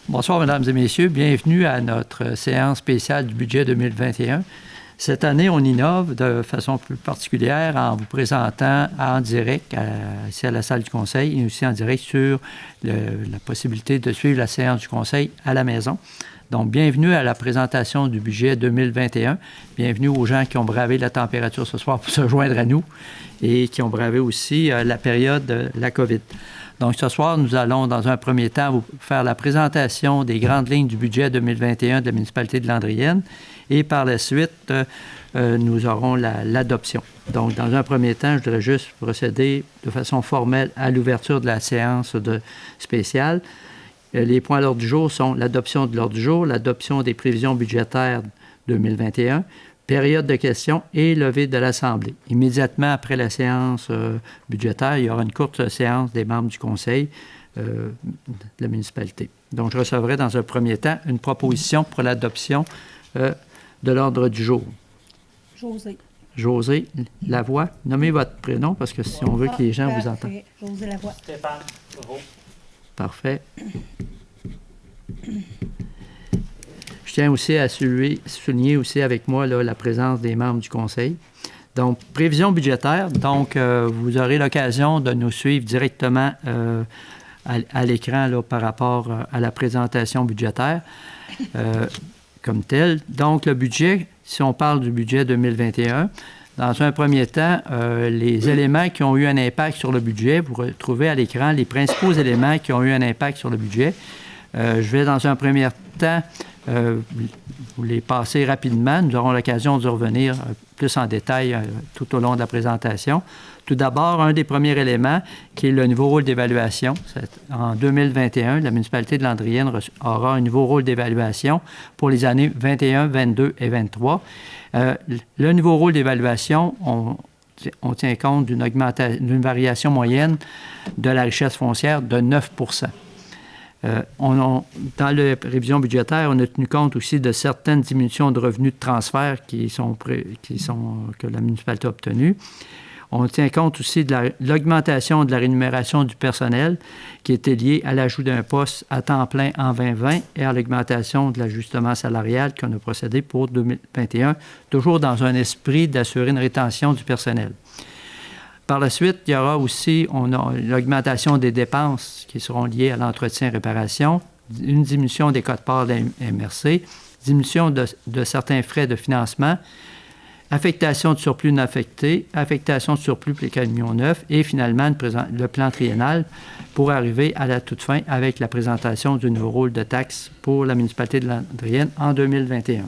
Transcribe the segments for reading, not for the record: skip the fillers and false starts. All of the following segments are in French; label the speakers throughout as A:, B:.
A: Bonsoir, mesdames et messieurs. Bienvenue à notre séance spéciale du budget 2021. Cette année, on innove de façon plus particulière en vous présentant en direct ici à la salle du Conseil et aussi en direct sur la possibilité de suivre la séance du Conseil à la maison. Donc, bienvenue à la présentation du budget 2021. Bienvenue aux gens qui ont bravé la température ce soir pour se joindre à nous et qui ont bravé aussi la période de la COVID. Donc, ce soir, nous allons, dans un premier temps, vous faire la présentation des grandes lignes du budget 2021 de la municipalité de Landrienne. Et par la suite, nous aurons l'adoption. Donc, dans un premier temps, je voudrais juste procéder de façon formelle à l'ouverture de la séance spéciale. Les points à l'ordre du jour sont l'adoption de l'ordre du jour, l'adoption des prévisions budgétaires 2021, période de questions et levée de l'Assemblée. Immédiatement après la séance budgétaire, il y aura une courte séance des membres du Conseil de la municipalité. Donc, je recevrai dans un premier temps une proposition pour l'adoption de l'ordre du jour. José Lavoie. Nommez votre prénom parce que si on veut que les gens vous entendent.
B: José Lavoie.
C: Stéphane Leveau.
A: Parfait. Je tiens aussi à souligner aussi avec moi là, la présence des membres du Conseil. Donc, prévision budgétaire. Donc, vous aurez l'occasion de nous suivre directement à l'écran là, par rapport à la présentation budgétaire comme telle. Donc, le budget, si on parle du budget 2021, dans un premier temps, les éléments qui ont eu un impact sur le budget, vous retrouvez à l'écran les principaux éléments qui ont eu un impact sur le budget. Je vais, dans un premier temps, vous les passer rapidement. Nous aurons l'occasion de revenir plus en détail tout au long de la présentation. Tout d'abord, un des premiers éléments qui est le nouveau rôle d'évaluation. En 2021, la municipalité de Landrienne aura un nouveau rôle d'évaluation pour les années 21, 22 et 23. Le nouveau rôle d'évaluation, on tient compte d'une variation moyenne de la richesse foncière de 9 dans la révision budgétaire, on a tenu compte aussi de certaines diminutions de revenus de transfert que la municipalité a obtenues. On tient compte aussi de l'augmentation de la rémunération du personnel qui était liée à l'ajout d'un poste à temps plein en 2020 et à l'augmentation de l'ajustement salarial qu'on a procédé pour 2021, toujours dans un esprit d'assurer une rétention du personnel. Par la suite, il y aura aussi l'augmentation des dépenses qui seront liées à l'entretien et réparation, une diminution des quotes-parts de la MRC, diminution de certains frais de financement, affectation de surplus non affecté, affectation de surplus pour les camions neufs et finalement le plan triennal pour arriver à la toute fin avec la présentation du nouveau rôle de taxe pour la municipalité de Landrienne en 2021.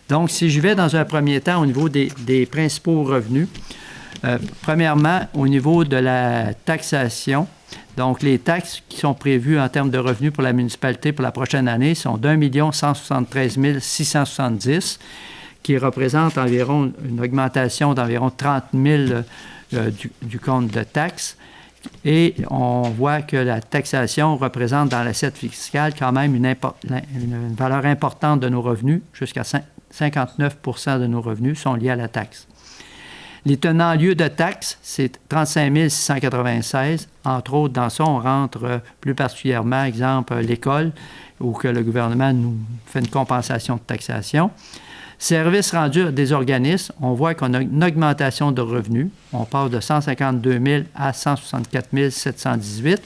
A: Donc, si je vais dans un premier temps au niveau des principaux revenus, premièrement, au niveau de la taxation, donc les taxes qui sont prévues en termes de revenus pour la municipalité pour la prochaine année sont d'1 173 670, qui représente environ une augmentation d'environ 30 000 du compte de taxes. Et on voit que la taxation représente dans l'assiette fiscale quand même une valeur importante de nos revenus, jusqu'à 59 % de nos revenus sont liés à la taxe. Les tenants lieu de taxes, c'est 35 696. Entre autres, dans ça, on rentre plus particulièrement, exemple, l'école, où que le gouvernement nous fait une compensation de taxation. Services rendus à des organismes, on voit qu'on a une augmentation de revenus. On passe de 152 000 à 164 718.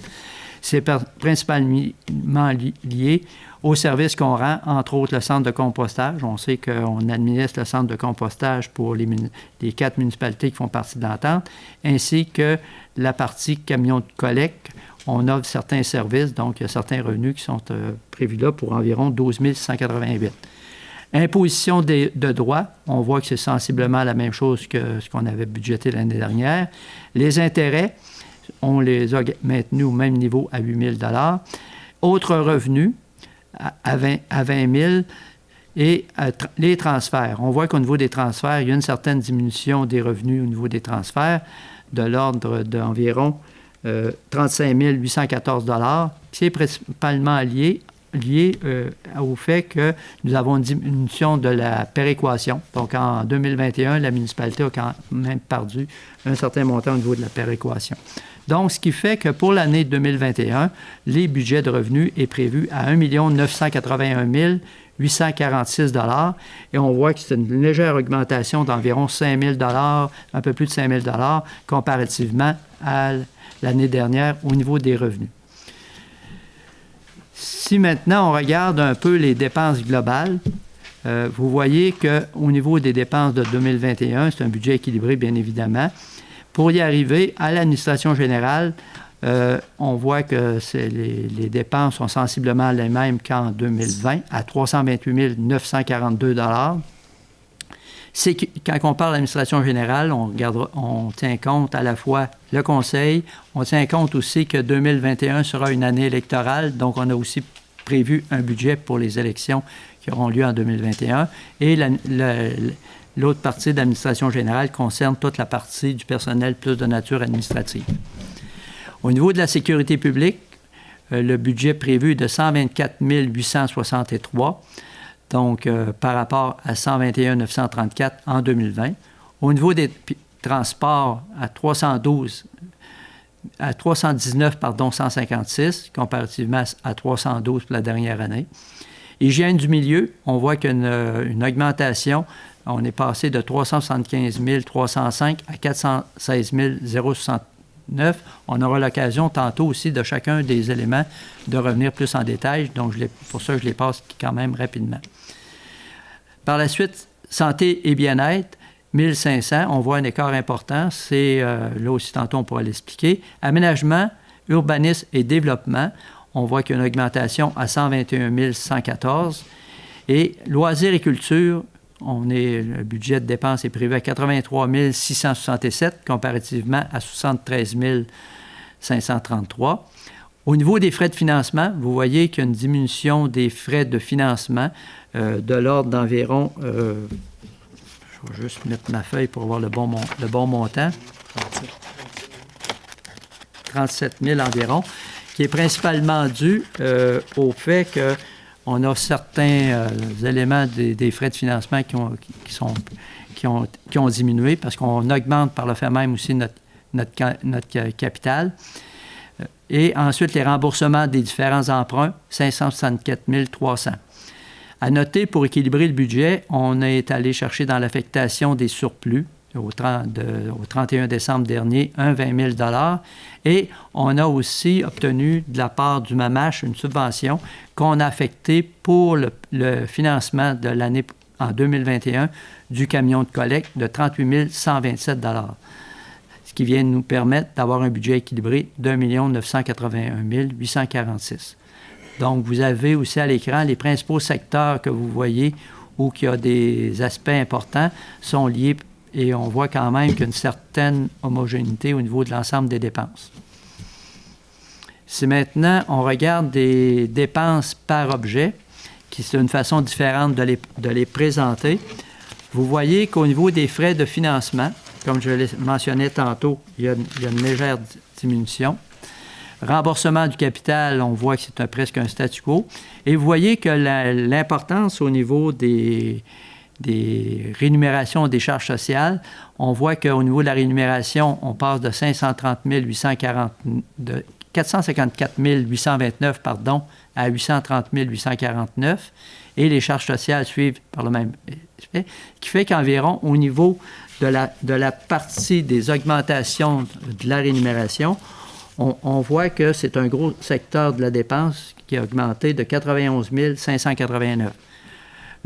A: C'est principalement lié aux services qu'on rend, entre autres le centre de compostage. On sait qu'on administre le centre de compostage pour les 4 municipalités qui font partie de l'entente, ainsi que la partie camion de collecte. On offre certains services, donc il y a certains revenus qui sont prévus là pour environ 12 688. Imposition de droits, on voit que c'est sensiblement la même chose que ce qu'on avait budgété l'année dernière. Les intérêts, on les a maintenus au même niveau à 8 000 $. Autres revenus, à 20 000 et les transferts. On voit qu'au niveau des transferts, il y a une certaine diminution des revenus au niveau des transferts de l'ordre d'environ 35 814 $, qui est principalement lié lié au fait que nous avons une diminution de la péréquation. Donc, en 2021, la municipalité a quand même perdu un certain montant au niveau de la péréquation. Donc, ce qui fait que pour l'année 2021, les budgets de revenus est prévu à 1 981 846 $ et on voit que c'est une légère augmentation d'environ 5 000 $, un peu plus de 5 000 $ comparativement à l'année dernière au niveau des revenus. Si maintenant on regarde un peu les dépenses globales, vous voyez qu'au niveau des dépenses de 2021, c'est un budget équilibré bien évidemment. Pour y arriver à l'administration générale, on voit que les dépenses sont sensiblement les mêmes qu'en 2020, à 328 942 $. C'est que, quand on parle d'administration générale, on tient compte à la fois le conseil, on tient compte aussi que 2021 sera une année électorale, donc on a aussi prévu un budget pour les élections qui auront lieu en 2021. Et l'autre partie de l'administration générale concerne toute la partie du personnel plus de nature administrative. Au niveau de la sécurité publique, le budget prévu est de 124 863, donc par rapport à 121 934 en 2020. Au niveau des transports, à 319 156, comparativement à 312 pour la dernière année. Hygiène du milieu, on voit qu'il y a une augmentation. On est passé de 375 305 à 416 069. On aura l'occasion tantôt aussi de chacun des éléments de revenir plus en détail. Donc, pour ça, je les passe quand même rapidement. Par la suite, santé et bien-être, 1500. On voit un écart important. C'est, là aussi, tantôt, on pourra l'expliquer. Aménagement, urbanisme et développement. On voit qu'il y a une augmentation à 121 114. Et loisirs et culture, le budget de dépenses est prévu à 83 667 comparativement à 73 533. Au niveau des frais de financement, vous voyez qu'il y a une diminution des frais de financement de l'ordre d'environ, je vais juste mettre ma feuille pour avoir le bon montant, 37 000 environ, qui est principalement dû au fait qu'on a certains éléments des frais de financement qui ont diminué parce qu'on augmente par le fait même aussi notre capital. Et ensuite, les remboursements des différents emprunts, 564 300. À noter, pour équilibrer le budget, on est allé chercher dans l'affectation des surplus au 31 décembre dernier, 20 000 $. Et on a aussi obtenu de la part du MAMACH une subvention qu'on a affectée pour le financement de l'année en 2021 du camion de collecte de 38 127 $. Ce qui vient de nous permettre d'avoir un budget équilibré d'1 981 846. Donc, vous avez aussi à l'écran les principaux secteurs que vous voyez où il y a des aspects importants sont liés et on voit quand même qu'il y a une certaine homogénéité au niveau de l'ensemble des dépenses. Si maintenant on regarde des dépenses par objet, qui c'est une façon différente de les présenter, vous voyez qu'au niveau des frais de financement, comme je l'ai mentionné tantôt, il y a une légère diminution. Remboursement du capital, on voit que c'est presque un statu quo. Et vous voyez que l'importance au niveau des rémunérations des charges sociales, on voit qu'au niveau de la rémunération, on passe de 454 829 à 830 849 et les charges sociales suivent par le même effet, qui fait qu'environ au niveau de la partie des augmentations de la rémunération, on voit que c'est un gros secteur de la dépense qui a augmenté de 91 589.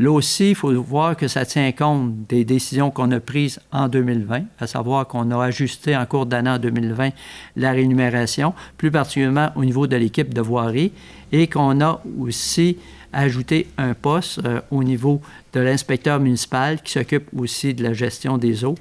A: Là aussi, il faut voir que ça tient compte des décisions qu'on a prises en 2020, à savoir qu'on a ajusté en cours d'année en 2020 la rémunération, plus particulièrement au niveau de l'équipe de voirie, et qu'on a aussi ajouté un poste au niveau de l'inspecteur municipal qui s'occupe aussi de la gestion des eaux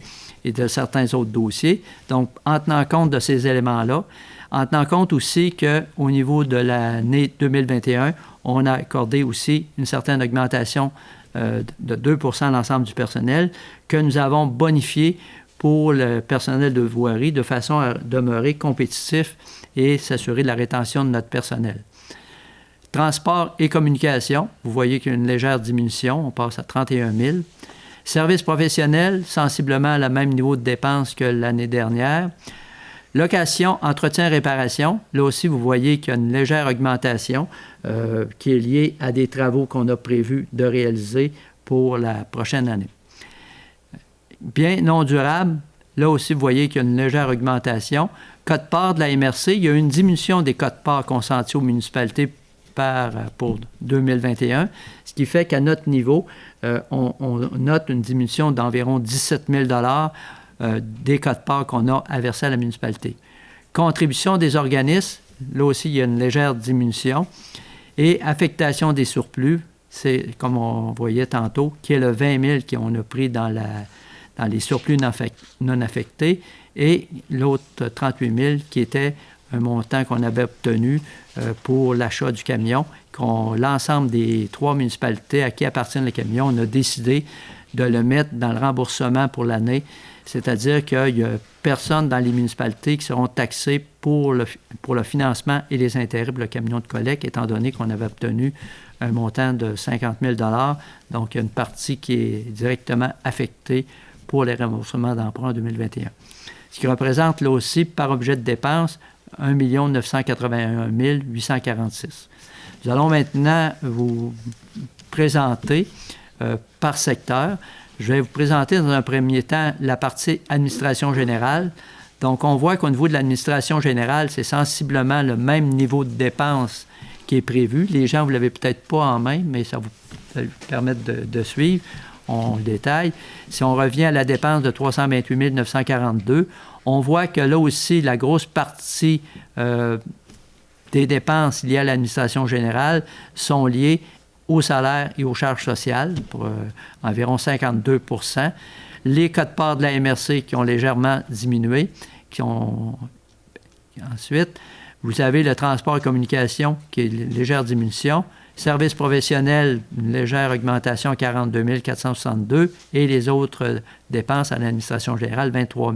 A: et de certains autres dossiers. Donc, en tenant compte de ces éléments-là, en tenant compte aussi qu'au niveau de l'année 2021, on a accordé aussi une certaine augmentation de 2 % à l'ensemble du personnel que nous avons bonifié pour le personnel de voirie de façon à demeurer compétitif et s'assurer de la rétention de notre personnel. Transport et communication, vous voyez qu'il y a une légère diminution, on passe à 31 000. Services professionnels, sensiblement à le même niveau de dépenses que l'année dernière. Location, entretien, réparation, là aussi, vous voyez qu'il y a une légère augmentation qui est liée à des travaux qu'on a prévu de réaliser pour la prochaine année. Biens non durables, là aussi, vous voyez qu'il y a une légère augmentation. Quote-part de la MRC, il y a une diminution des quote-parts consentis aux municipalités pour 2021, ce qui fait qu'à notre niveau, on note une diminution d'environ 17 000 des quote-parts qu'on a à verser à la municipalité. Contribution des organismes, là aussi, il y a une légère diminution. Et affectation des surplus, c'est, comme on voyait tantôt, qui est le 20 000 qu'on a pris dans les surplus non affectés, et l'autre 38 000 qui était un montant qu'on avait obtenu pour l'achat du camion, l'ensemble des 3 municipalités à qui appartient le camion, on a décidé de le mettre dans le remboursement pour l'année, c'est-à-dire qu'il n'y a personne dans les municipalités qui seront taxées pour le financement et les intérêts pour le camion de collecte, étant donné qu'on avait obtenu un montant de 50 000 $. Donc, il y a une partie qui est directement affectée pour les remboursements d'emprunt en 2021. Ce qui représente, là aussi, par objet de dépense, 1 981 846. Nous allons maintenant vous présenter par secteur. Je vais vous présenter dans un premier temps la partie administration générale. Donc, on voit qu'au niveau de l'administration générale, c'est sensiblement le même niveau de dépenses qui est prévu. Les gens, vous ne l'avez peut-être pas en main, mais ça va vous permettre de suivre. On le détaille. Si on revient à la dépense de 328 942, on voit que là aussi, la grosse partie des dépenses liées à l'administration générale sont liées aux salaires et aux charges sociales, pour environ 52 %. Les quote-parts de la MRC qui ont légèrement diminué, Ensuite, vous avez le transport et communication qui est une légère diminution. Services professionnels, une légère augmentation à 42 462. Et les autres dépenses à l'administration générale, 23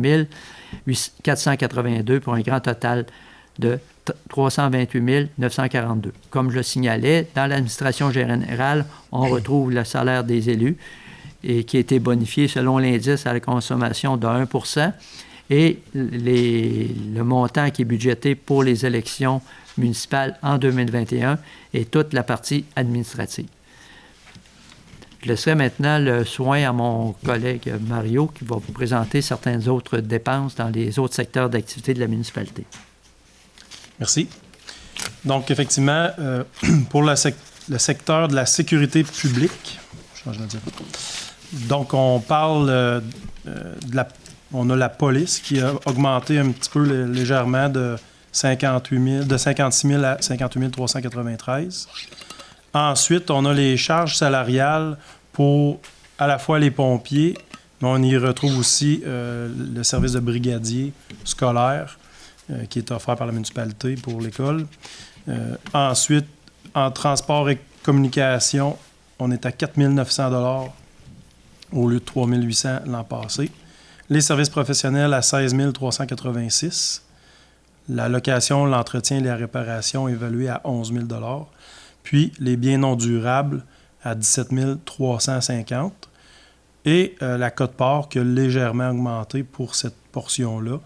A: 482 pour un grand total de 328 942. Comme je le signalais, dans l'administration générale, on retrouve le salaire des élus et qui a été bonifié selon l'indice à la consommation de 1 % et le montant qui est budgété pour les élections municipales en 2021 et toute la partie administrative. Je laisserai maintenant le soin à mon collègue Mario qui va vous présenter certaines autres dépenses dans les autres secteurs d'activité de la municipalité.
B: Merci. Donc, effectivement, pour le secteur de la sécurité publique, je change de diapo. Donc, on parle on a la police qui a augmenté un petit peu légèrement de 56 000 à 58 393. Ensuite, on a les charges salariales pour à la fois les pompiers, mais on y retrouve aussi le service de brigadier scolaire qui est offert par la municipalité pour l'école. Ensuite, en transport et communication, on est à 4 900 $ au lieu de 3 800 l'an passé. Les services professionnels à 16 386. La location, l'entretien et la réparation évalués à 11 000 $. Puis les biens non durables à 17 350. Et la quote-part qui a légèrement augmenté pour cette portion-là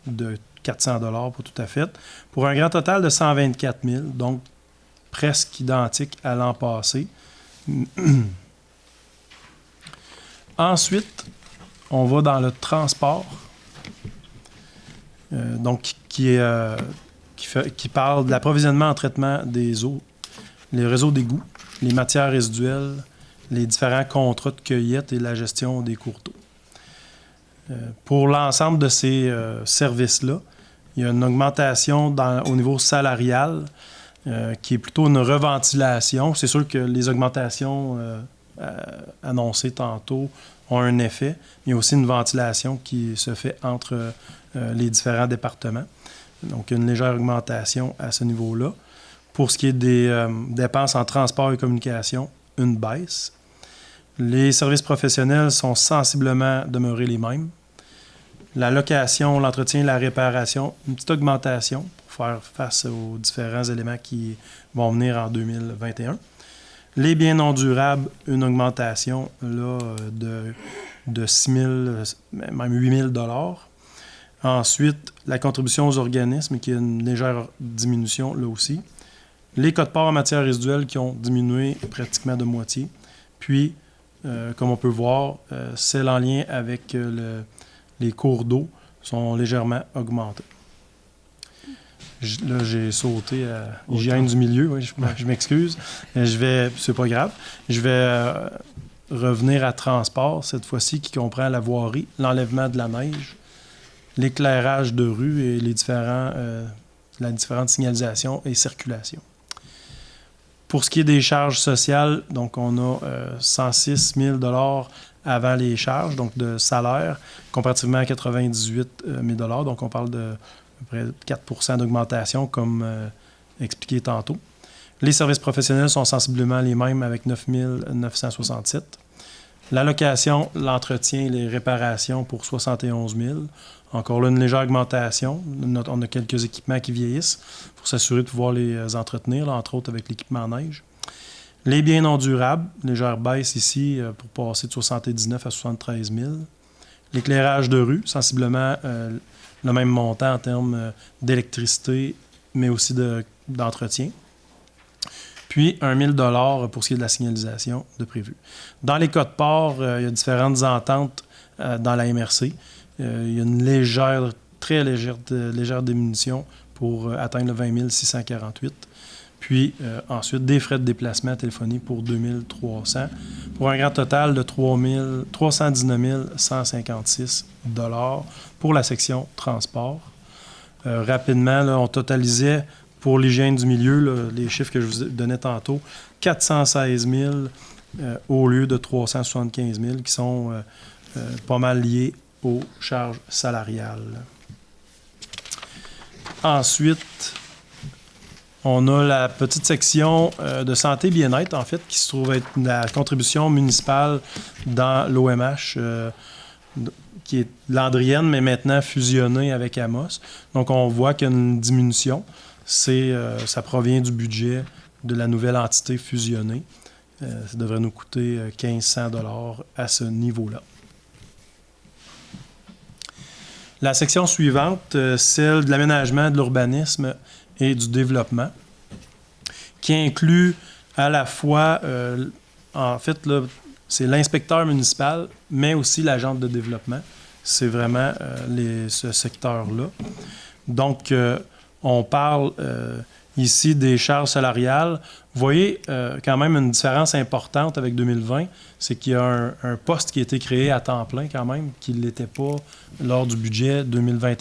B: de 400 $ pour tout à fait, pour un grand total de 124 000, donc presque identique à l'an passé. Ensuite, on va dans le transport, donc qui parle de l'approvisionnement en traitement des eaux, les réseaux d'égouts, les matières résiduelles, les différents contrats de cueillette et la gestion des cours d'eau. Pour l'ensemble de ces services-là, il y a une augmentation au niveau salarial qui est plutôt une reventilation. C'est sûr que les augmentations annoncées tantôt ont un effet, mais il y a aussi une ventilation qui se fait entre les différents départements. Donc, il y a une légère augmentation à ce niveau-là. Pour ce qui est des dépenses en transport et communication, une baisse. Les services professionnels sont sensiblement demeurés les mêmes. La location, l'entretien, la réparation, une petite augmentation pour faire face aux différents éléments qui vont venir en 2021. Les biens non durables, une augmentation là, de 6 000, même 8 000 $. Ensuite, la contribution aux organismes, qui a une légère diminution là aussi. Les quotes-parts en matière résiduelle qui ont diminué pratiquement de moitié. Puis, comme on peut voir, celles en lien avec les cours d'eau sont légèrement augmentées. Là, j'ai sauté à hygiène du milieu, oui, je m'excuse. C'est pas grave. Je vais revenir à transport, cette fois-ci, qui comprend la voirie, l'enlèvement de la neige, l'éclairage de rue et la différente signalisation et circulation. Pour ce qui est des charges sociales, donc on a 106 000 $ avant les charges, donc de salaire, comparativement à 98 000 $. Donc on parle de à peu près 4 % d'augmentation, comme expliqué tantôt. Les services professionnels sont sensiblement les mêmes avec 9 967. La location, l'entretien et les réparations pour 71 000. Encore là, une légère augmentation. On a quelques équipements qui vieillissent pour s'assurer de pouvoir les entretenir, là, entre autres avec l'équipement neige. Les biens non durables, légère baisse ici pour passer de 79 à 73 000. L'éclairage de rue, sensiblement le même montant en termes d'électricité, mais aussi d'entretien. Puis 1 000 $ pour ce qui est de la signalisation de prévu. Dans les codes-parts, il y a différentes ententes dans la MRC. Il y a une très légère diminution pour atteindre le 20 648. Puis ensuite, des frais de déplacement téléphonie pour 2 300, pour un grand total de 319 156 $ pour la section transport. Rapidement, là, on totalisait pour l'hygiène du milieu, là, les chiffres que je vous donnais tantôt, 416 000 au lieu de 375 000, qui sont pas mal liés aux charges salariales. Ensuite, on a la petite section de santé et bien-être, en fait, qui se trouve être la contribution municipale dans l'OMH, qui est Landrienne, mais maintenant fusionnée avec Amos. Donc, on voit qu'il y a une diminution. Ça provient du budget de la nouvelle entité fusionnée. Ça devrait nous coûter 1 500 $ à ce niveau-là. La section suivante, celle de l'aménagement, de l'urbanisme et du développement, qui inclut à la fois, en fait, là, c'est l'inspecteur municipal, mais aussi l'agent de développement. C'est vraiment ce secteur-là. Donc, on parle ici des charges salariales. Vous voyez quand même une différence importante avec 2020, c'est qu'il y a un poste qui a été créé à temps plein quand même, qui ne l'était pas lors du budget 2020.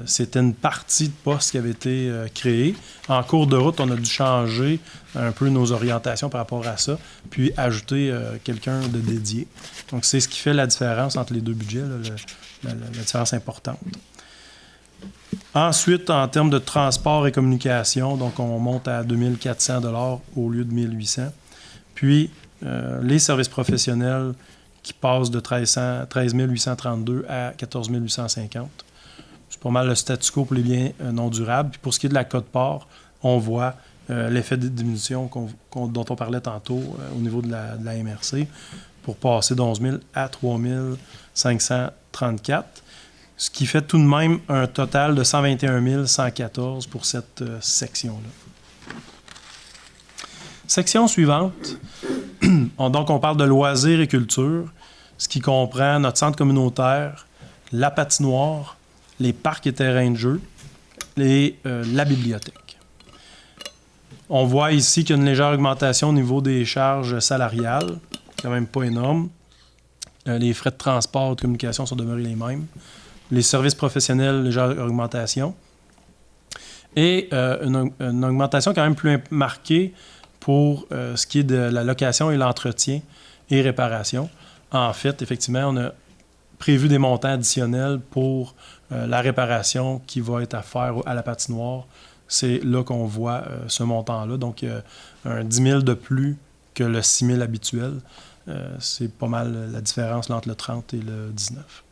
B: C'était une partie de poste qui avait été créée. En cours de route, on a dû changer un peu nos orientations par rapport à ça, puis ajouter quelqu'un de dédié. Donc, c'est ce qui fait la différence entre les deux budgets, là, la différence importante. Ensuite, en termes de transport et communication, donc on monte à 2 400 $ au lieu de 1 800. Puis, les services professionnels qui passent de 13 832 à 14 850. C'est pas mal le statu quo pour les biens non durables. Puis pour ce qui est de la quote-part, on voit l'effet de diminution dont on parlait tantôt au niveau de la MRC pour passer d'11 000 à 3 534. Ce qui fait tout de même un total de 121 114 pour cette section-là. Section suivante, donc on parle de loisirs et culture, ce qui comprend notre centre communautaire, la patinoire, les parcs et terrains de jeu et la bibliothèque. On voit ici qu'il y a une légère augmentation au niveau des charges salariales, quand même pas énorme. Les frais de transport et de communication sont demeurés les mêmes. Les services professionnels, légère augmentation. Et une augmentation quand même plus marquée pour ce qui est de la location et l'entretien et réparation. En fait, effectivement, on a prévu des montants additionnels pour la réparation qui va être à faire à la patinoire. C'est là qu'on voit ce montant-là. Donc, un 10 000 de plus que le 6 000 habituel. C'est pas mal la différence entre le 30 et le 19.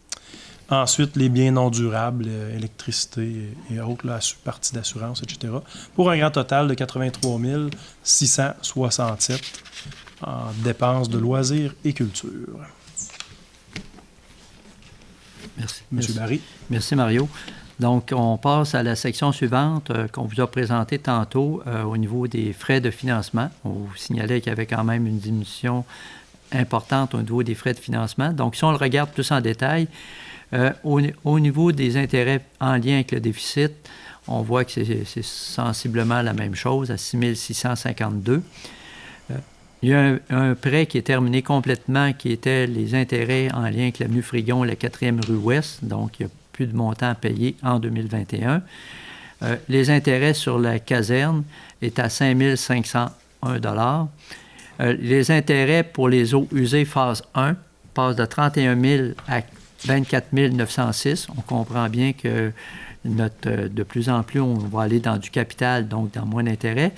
B: Ensuite, les biens non durables, électricité et autres, la partie d'assurance, etc., pour un grand total de 83 667 en dépenses de loisirs et culture.
A: Merci.
B: Monsieur Barry.
A: Merci, Mario. Donc, on passe à la section suivante qu'on vous a présentée tantôt au niveau des frais de financement. On vous signalait qu'il y avait quand même une diminution importante au niveau des frais de financement. Donc, si on le regarde plus en détail, au niveau des intérêts en lien avec le déficit, on voit que c'est sensiblement la même chose, à 6 652. Il y a un prêt qui est terminé complètement, qui était les intérêts en lien avec l'avenue Frigon, la 4e rue Ouest. Donc, il n'y a plus de montant à payer en 2021. Les intérêts sur la caserne est à 5 501 $. Les intérêts pour les eaux usées phase 1 passent de 31 000 à 24 906. On comprend bien que de plus en plus, on va aller dans du capital, donc dans moins d'intérêts.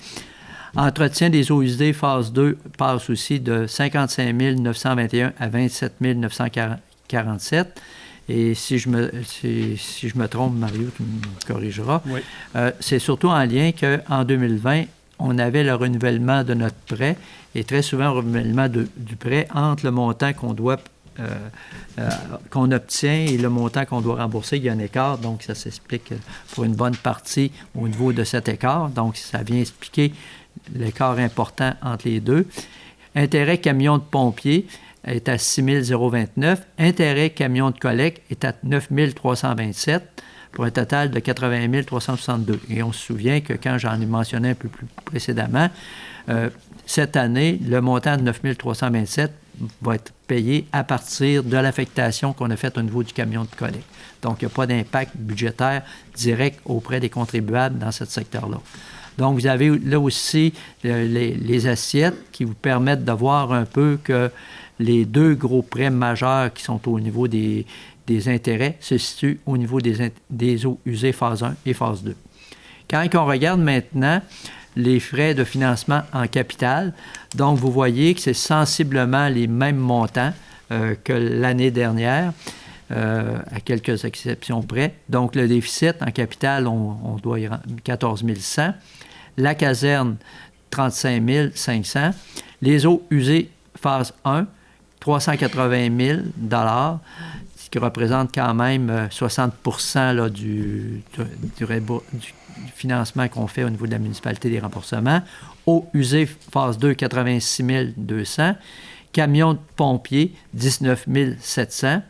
A: Entretien des eaux usées, phase 2, passe aussi de 55 921 à 27 947. Et si je me trompe, Mario, tu me corrigeras.
B: Oui.
A: C'est surtout en lien qu'en 2020, on avait le renouvellement de notre prêt, et très souvent, le renouvellement du prêt entre le montant qu'on obtient et le montant qu'on doit rembourser, il y a un écart. Donc, ça s'explique pour une bonne partie au niveau de cet écart. Donc, ça vient expliquer l'écart important entre les deux. Intérêt camion de pompiers est à 6 029. Intérêt camion de collecte est à 9 327 pour un total de 80 362. Et on se souvient que quand j'en ai mentionné un peu plus précédemment, cette année, le montant de 9 327 va être payé à partir de l'affectation qu'on a faite au niveau du camion de collecte. Donc, il n'y a pas d'impact budgétaire direct auprès des contribuables dans ce secteur-là. Donc, vous avez là aussi les assiettes qui vous permettent de voir un peu que les deux gros prêts majeurs qui sont au niveau des intérêts se situent au niveau des eaux usées phase 1 et phase 2. Quand on regarde maintenant les frais de financement en capital, donc vous voyez que c'est sensiblement les mêmes montants que l'année dernière, à quelques exceptions près. Donc, le déficit en capital, on doit y rendre 14 100. La caserne, 35 500. Les eaux usées, phase 1, 380 000 $, ce qui représente quand même 60 là, du financement qu'on fait au niveau de la municipalité des remboursements. Eaux usées, phase 2, 86 200. Camions de pompiers, 19 700.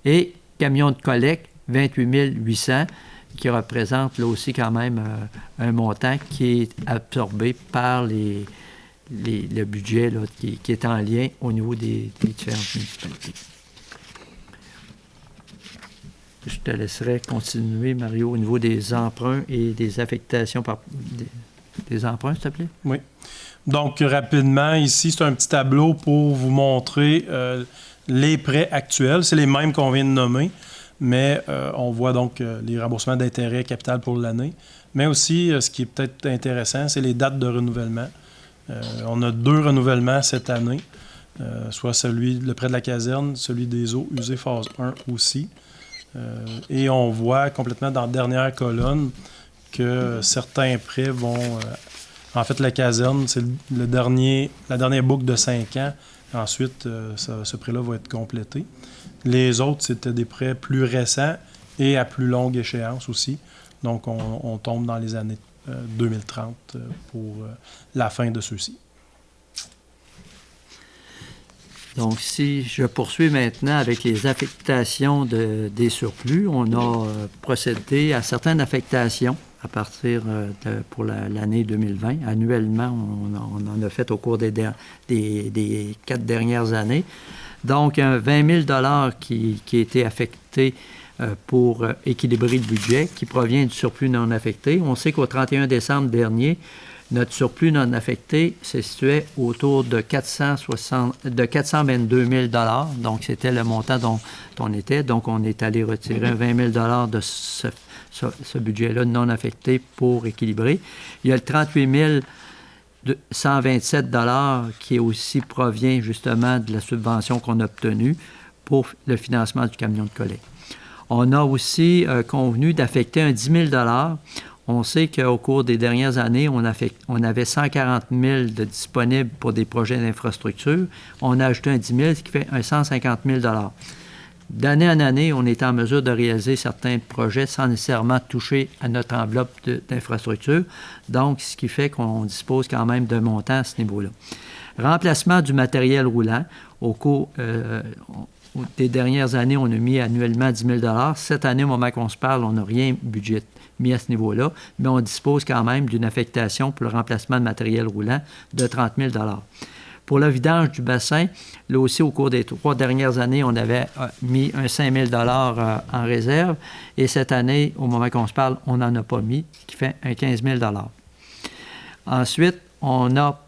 A: Et camions de collecte, 28 800, qui représente là aussi quand même un montant qui est absorbé par le budget là, qui est en lien au niveau des différentes municipalités. Je te laisserai continuer, Mario, au niveau des emprunts et des affectations des emprunts, s'il te plaît.
B: Oui. Donc, rapidement, ici, c'est un petit tableau pour vous montrer les prêts actuels. C'est les mêmes qu'on vient de nommer, mais on voit donc les remboursements d'intérêts capital pour l'année. Mais aussi, ce qui est peut-être intéressant, c'est les dates de renouvellement. On a 2 renouvellements cette année, soit le prêt de la caserne, celui des eaux usées phase 1 aussi. Et on voit complètement dans la dernière colonne que certains prêts vont... en fait, la caserne, c'est la dernière boucle de 5 ans. Ensuite, ce prêt-là va être complété. Les autres, c'était des prêts plus récents et à plus longue échéance aussi. Donc, on tombe dans les années 2030 pour la fin de ceux-ci.
A: Donc, si je poursuis maintenant avec les affectations des surplus, on a procédé à certaines affectations à partir pour l'année 2020. Annuellement, on en a fait au cours des 4 dernières années. Donc, un 20 000 $ qui a été affecté pour équilibrer le budget, qui provient du surplus non affecté. On sait qu'au 31 décembre dernier, notre surplus non affecté se situait autour de 422 000 $. Donc, c'était le montant dont on était. Donc, on est allé retirer un 20 000 $ de ce budget-là non affecté pour équilibrer. Il y a le 38 000 de 127 qui aussi provient justement de la subvention qu'on a obtenue pour le financement du camion de collecte. On a aussi convenu d'affecter un 10 000 On sait qu'au cours des dernières années, on avait 140 000 de disponibles pour des projets d'infrastructure. On a ajouté un 10 000, ce qui fait un 150 000 D'année en année, on est en mesure de réaliser certains projets sans nécessairement toucher à notre enveloppe d'infrastructure. Donc, ce qui fait qu'on dispose quand même d'un montant à ce niveau-là. Remplacement du matériel roulant. Au cours des dernières années, on a mis annuellement 10 000 Cette année, au moment qu'on se parle, on n'a rien mis à ce niveau-là, mais on dispose quand même d'une affectation pour le remplacement de matériel roulant de 30 000 Pour le vidange du bassin, là aussi, au cours des 3 dernières années, on avait mis un 5 000 en réserve. Et cette année, au moment qu'on se parle, on n'en a pas mis, ce qui fait un 15 000 Ensuite, on a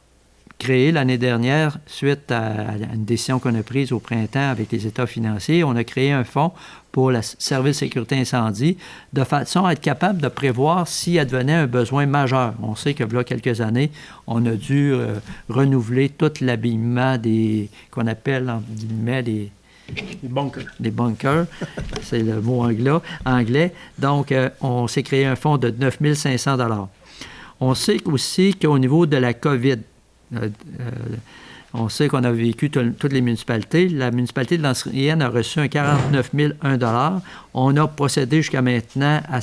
A: créé l'année dernière, suite à une décision qu'on a prise au printemps avec les états financiers, on a créé un fonds pour le service sécurité incendie, de façon à être capable de prévoir s'il advenait un besoin majeur. On sait que là, quelques années, on a dû renouveler tout l'habillement qu'on appelle, en guillemets, des
B: bunkers.
A: Des bunkers, c'est le mot anglais. Donc, on s'est créé un fonds de 9 500 On sait aussi qu'au niveau de la COVID, on sait qu'on a vécu toutes les municipalités. La municipalité de Lance-Rivière a reçu un 49 001 On a procédé jusqu'à maintenant à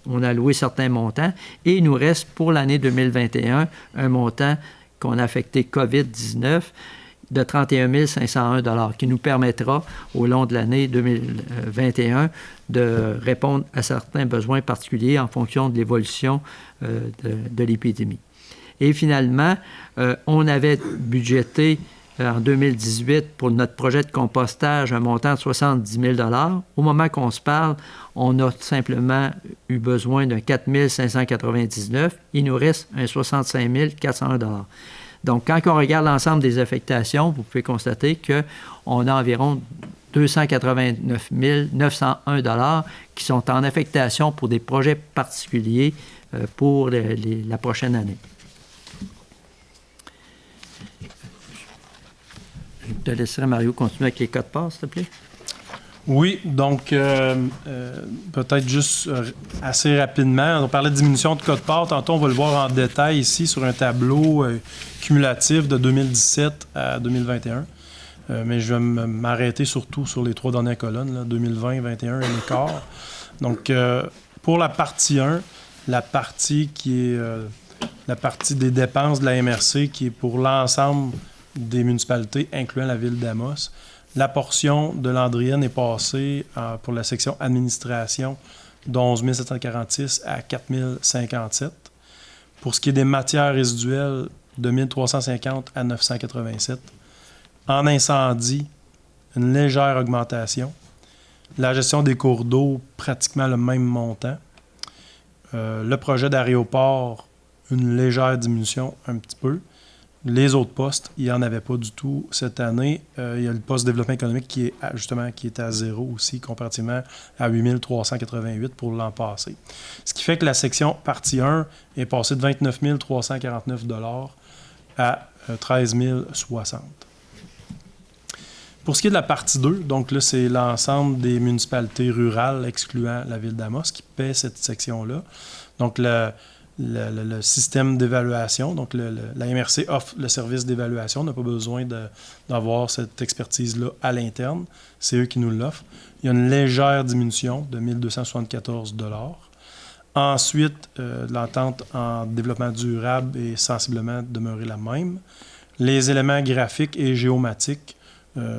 A: on a alloué certains montants et il nous reste pour l'année 2021 un montant qu'on a affecté COVID-19 de 31 501 qui nous permettra au long de l'année 2021 de répondre à certains besoins particuliers en fonction de l'évolution de l'épidémie. Et finalement, on avait budgété en 2018 pour notre projet de compostage un montant de 70 000 Au moment qu'on se parle, on a simplement eu besoin d'un 4 599 Il nous reste un 65 401 Donc, quand on regarde l'ensemble des affectations, vous pouvez constater qu'on a environ 289 901 qui sont en affectation pour des projets particuliers pour la prochaine année. Je te laisserai, Mario, continuer avec les codes parts, s'il te plaît.
B: Oui, donc peut-être juste assez rapidement. On parlait de diminution de code part. Tantôt, on va le voir en détail ici sur un tableau cumulatif de 2017 à 2021. Mais je vais m'arrêter surtout sur les 3 dernières colonnes, là, 2020, 2021 et l'écart. Donc, pour la partie 1, la partie qui est la partie des dépenses de la MRC qui est pour l'ensemble des municipalités, incluant la ville d'Amos. La portion de l'Andrienne est passée pour la section administration d'11 746 à 4 057. Pour ce qui est des matières résiduelles, de 1 350 à 987. En incendie, une légère augmentation. La gestion des cours d'eau, pratiquement le même montant. Le projet d'aéroport, une légère diminution, un petit peu. Les autres postes, il n'y en avait pas du tout cette année. Il y a le poste développement économique qui est à 0 aussi, comparativement à 8 388 pour l'an passé. Ce qui fait que la section partie 1 est passée de 29 349 à 13 060. Pour ce qui est de la partie 2, donc là, c'est l'ensemble des municipalités rurales, excluant la ville d'Amos, qui paie cette section-là. Donc, le système d'évaluation. Donc, la MRC offre le service d'évaluation. On n'a pas besoin d'avoir cette expertise-là à l'interne. C'est eux qui nous l'offrent. Il y a une légère diminution de 1 274 $. Ensuite, l'entente en développement durable est sensiblement demeurée la même. Les éléments graphiques et géomatiques,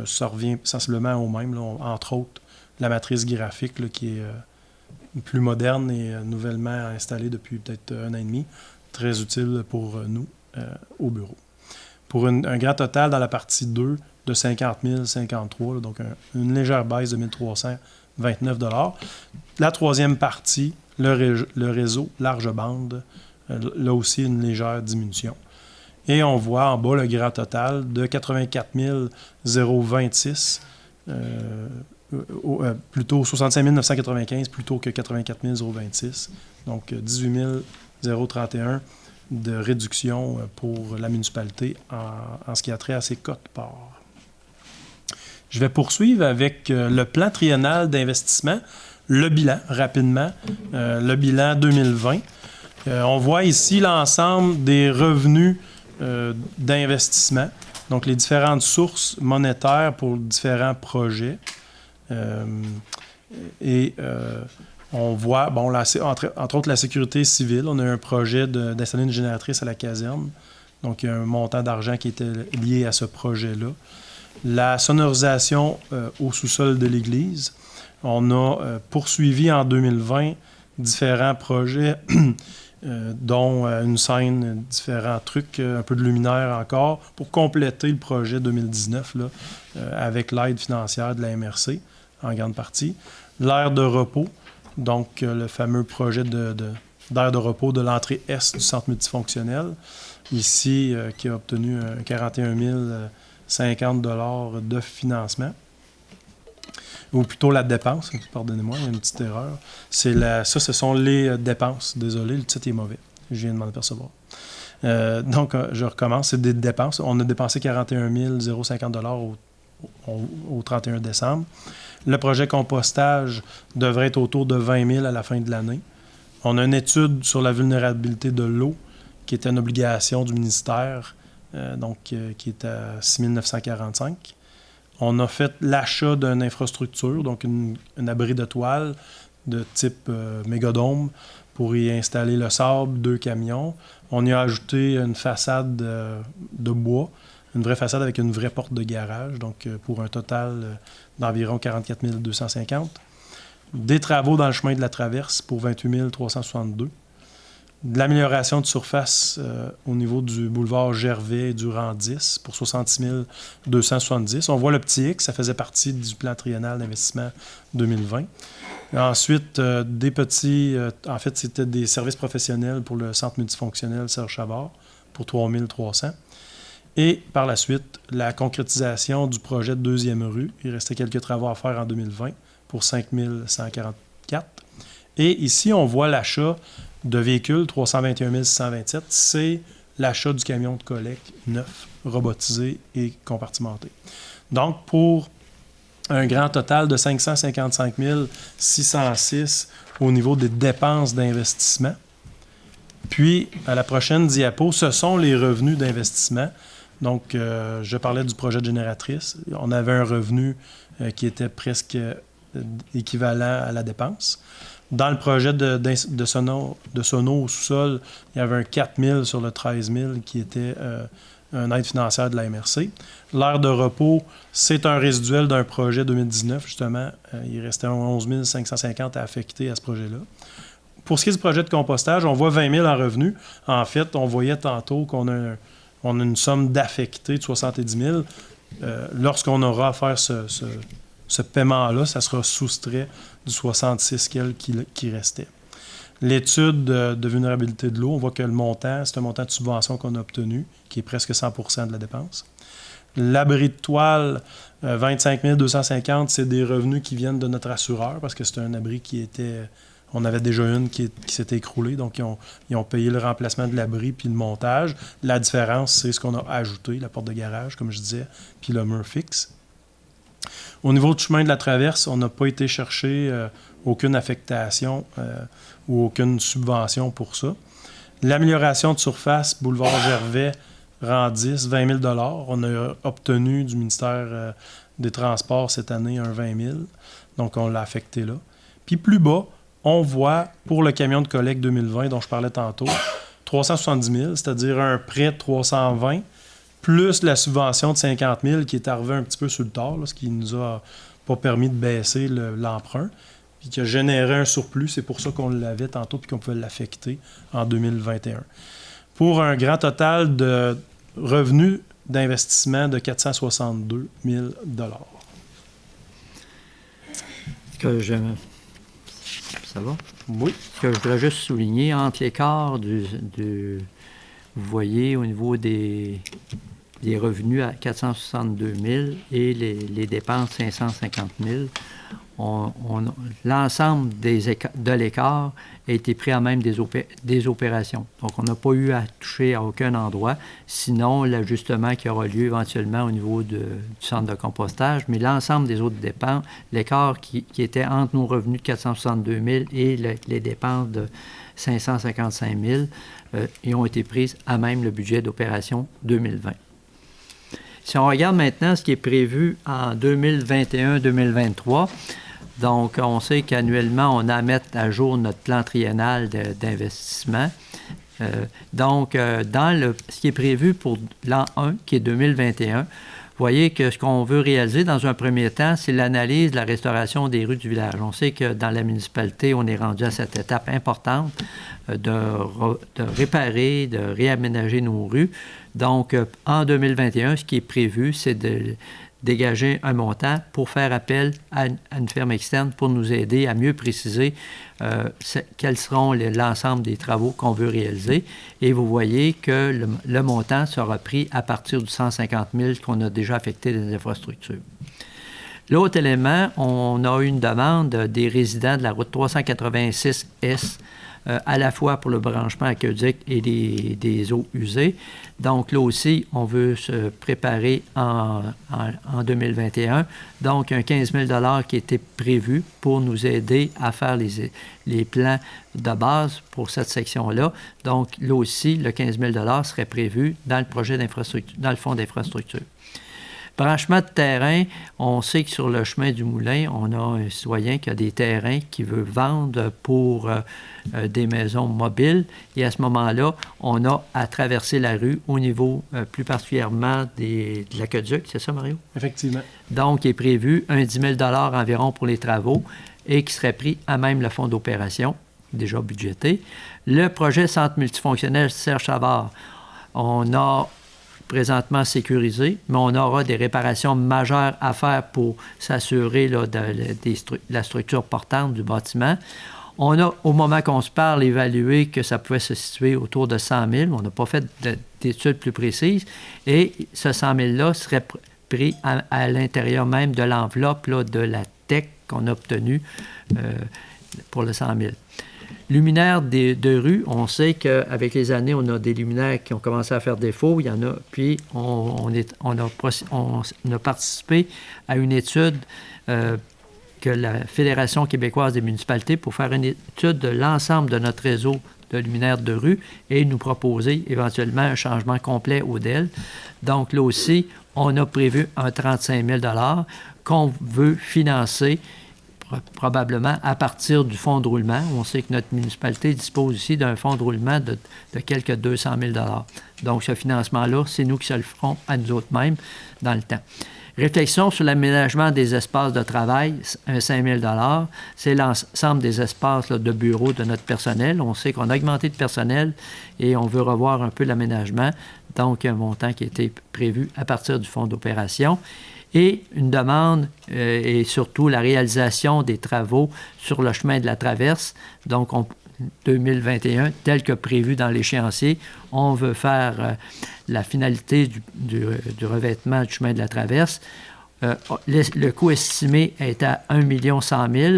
B: ça revient sensiblement au même. Là, entre autres, la matrice graphique là, qui est plus moderne et nouvellement installée depuis peut-être 1 an et demi. Très utile pour nous au bureau. Pour un grand total dans la partie 2 de 50 053, là, donc une légère baisse de 1 329 $. La troisième partie, le réseau large bande, là aussi une légère diminution. Et on voit en bas le grand total de 84 026 plutôt 65 995 plutôt que 84 026. Donc 18 031 de réduction pour la municipalité en ce qui a trait à ses quotes-parts. Je vais poursuivre avec le plan triennal d'investissement, le bilan, rapidement, le bilan 2020. On voit ici l'ensemble des revenus d'investissement, donc les différentes sources monétaires pour différents projets. On voit, bon, entre autres, la sécurité civile. On a un projet d'installer une génératrice à la caserne. Donc, il y a un montant d'argent qui était lié à ce projet-là. La sonorisation au sous-sol de l'église. On a poursuivi en 2020 différents projets, dont une scène, différents trucs, un peu de luminaire encore, pour compléter le projet 2019 là, avec l'aide financière de la MRC, en grande partie. L'aire de repos, donc le fameux projet d'aire de repos de l'entrée est du centre multifonctionnel, ici, qui a obtenu 41 050 $ de financement. Ou plutôt la dépense, pardonnez-moi, il y a une petite erreur. Ça, ce sont les dépenses. Désolé, le titre est mauvais. Je viens de m'en apercevoir. Donc, je recommence. C'est des dépenses. On a dépensé 41 050 $ au 31 décembre. Le projet compostage devrait être autour de 20 000 à la fin de l'année. On a une étude sur la vulnérabilité de l'eau qui était une obligation du ministère, qui est à 6 945. On a fait l'achat d'une infrastructure, donc une abri de toile de type mégadôme pour y installer le sable, 2 camions. On y a ajouté une façade de bois, une vraie façade avec une vraie porte de garage, donc pour un total d'environ 44 250. Des travaux dans le chemin de la traverse pour 28 362. De l'amélioration de surface au niveau du boulevard Gervais et du rang 10 pour 66 270. On voit le petit X, ça faisait partie du plan triennal d'investissement 2020. Ensuite, des petits... en fait, c'était des services professionnels pour le centre multifonctionnel Serge Chavard pour 3 300. Et par la suite, la concrétisation du projet de deuxième rue. Il restait quelques travaux à faire en 2020 pour 5 144. Et ici, on voit l'achat de véhicules, 321 627. C'est l'achat du camion de collecte neuf, robotisé et compartimenté. Donc, pour un grand total de 555 606 au niveau des dépenses d'investissement. Puis, à la prochaine diapo, ce sont les revenus d'investissement. Donc, je parlais du projet de génératrice. On avait un revenu qui était presque équivalent à la dépense. Dans le projet de sono au sous-sol, il y avait un 4 000 sur le 13 000 qui était une aide financière de la MRC. L'aire de repos, c'est un résiduel d'un projet 2019, justement. Il restait 11 550 à affecter à ce projet-là. Pour ce qui est du projet de compostage, on voit 20 000 en revenus. En fait, on voyait tantôt qu'on a une somme d'affecté de 70 000. Lorsqu'on aura à faire ce paiement-là, ça sera soustrait du 66 qui restait. L'étude de vulnérabilité de l'eau, on voit que le montant, c'est un montant de subvention qu'on a obtenu, qui est presque 100% de la dépense. L'abri de toile, 25 250, c'est des revenus qui viennent de notre assureur, parce que c'est un abri qui était... On avait déjà une qui s'était écroulée, donc ils ont payé le remplacement de l'abri puis le montage. La différence, c'est ce qu'on a ajouté, la porte de garage, comme je disais, puis le mur fixe. Au niveau du chemin de la traverse, on n'a pas été chercher aucune affectation ou aucune subvention pour ça. L'amélioration de surface, boulevard Gervais, rang 10, 20 000 $. On a obtenu du ministère des Transports cette année un 20 000 $, donc on l'a affecté là. Puis plus bas, on voit pour le camion de collecte 2020 dont je parlais tantôt, 370 000, c'est-à-dire un prêt de 320 plus la subvention de 50 000 qui est arrivée un petit peu sur le tard, là, ce qui ne nous a pas permis de baisser l'emprunt, puis qui a généré un surplus. C'est pour ça qu'on l'avait tantôt puis qu'on pouvait l'affecter en 2021. Pour un grand total de revenus d'investissement de 462 000 $.
A: Ça va?
B: Oui.
A: Ce que je voudrais juste souligner, entre l'écart vous voyez, au niveau des revenus à 462 000 et les dépenses 550 000, l'ensemble de l'écart a été pris en même des opérations. Donc, on n'a pas eu à toucher à aucun endroit, sinon l'ajustement qui aura lieu éventuellement au niveau du centre de compostage, mais l'ensemble des autres dépenses, l'écart qui était entre nos revenus de 462 000 et les dépenses de 555 000, ils ont été prises à même le budget d'opération 2020. Si on regarde maintenant ce qui est prévu en 2021-2023, donc on sait qu'annuellement, on a à mettre à jour notre plan triennal d'investissement. Dans ce qui est prévu pour l'an 1, qui est 2021, vous voyez que ce qu'on veut réaliser dans un premier temps, c'est l'analyse de la restauration des rues du village. On sait que dans la municipalité, on est rendu à cette étape importante de réparer, de réaménager nos rues. Donc, en 2021, ce qui est prévu, c'est de dégager un montant pour faire appel à une firme externe pour nous aider à mieux préciser quels seront l'ensemble des travaux qu'on veut réaliser. Et vous voyez que le montant sera pris à partir du 150 000 qu'on a déjà affecté des infrastructures. L'autre élément, on a eu une demande des résidents de la route 386S à la fois pour le branchement aqueduc et des eaux usées. Donc, là aussi, on veut se préparer en 2021. Donc, un 15 000 qui était prévu pour nous aider à faire les plans de base pour cette section-là. Donc, là aussi, le 15 000 serait prévu dans le projet d'infrastructure, dans le fonds d'infrastructure. Branchement de terrain, on sait que sur le chemin du Moulin, on a un citoyen qui a des terrains qu'il veut vendre pour des maisons mobiles. Et à ce moment-là, on a à traverser la rue au niveau plus particulièrement de l'aqueduc. C'est ça, Mario?
B: Effectivement.
A: Donc, il est prévu un 10 000 environ pour les travaux et qui serait pris à même le fonds d'opération, déjà budgété. Le projet Centre multifonctionnel Serge Savard, on a présentement sécurisé, mais on aura des réparations majeures à faire pour s'assurer de la structure portante du bâtiment. On a, au moment qu'on se parle, évalué que ça pouvait se situer autour de 100 000. On n'a pas fait d'études plus précises. Et ce 100 000-là serait pris à l'intérieur même de l'enveloppe de la TEC qu'on a obtenue pour le 100 000. Luminaires de rue, on sait qu'avec les années, on a des luminaires qui ont commencé à faire défaut. Il y en a, puis on a participé à une étude que la Fédération québécoise des municipalités pour faire une étude de l'ensemble de notre réseau de luminaires de rue et nous proposer éventuellement un changement complet au DEL. Donc là aussi, on a prévu un 35 000 qu'on veut financer probablement à partir du fonds de roulement. On sait que notre municipalité dispose ici d'un fonds de roulement de quelques 200 000 $. Donc, ce financement-là, c'est nous qui se le ferons à nous autres mêmes dans le temps. Réflexion sur l'aménagement des espaces de travail, un 5 000 $. C'est l'ensemble des espaces de bureaux de notre personnel. On sait qu'on a augmenté de personnel et on veut revoir un peu l'aménagement. Donc, un montant qui a été prévu à partir du fonds d'opération. Et une demande et surtout la réalisation des travaux sur le chemin de la traverse. Donc, 2021, tel que prévu dans l'échéancier, on veut faire la finalité du revêtement du chemin de la traverse. Le coût estimé est à 1 100 000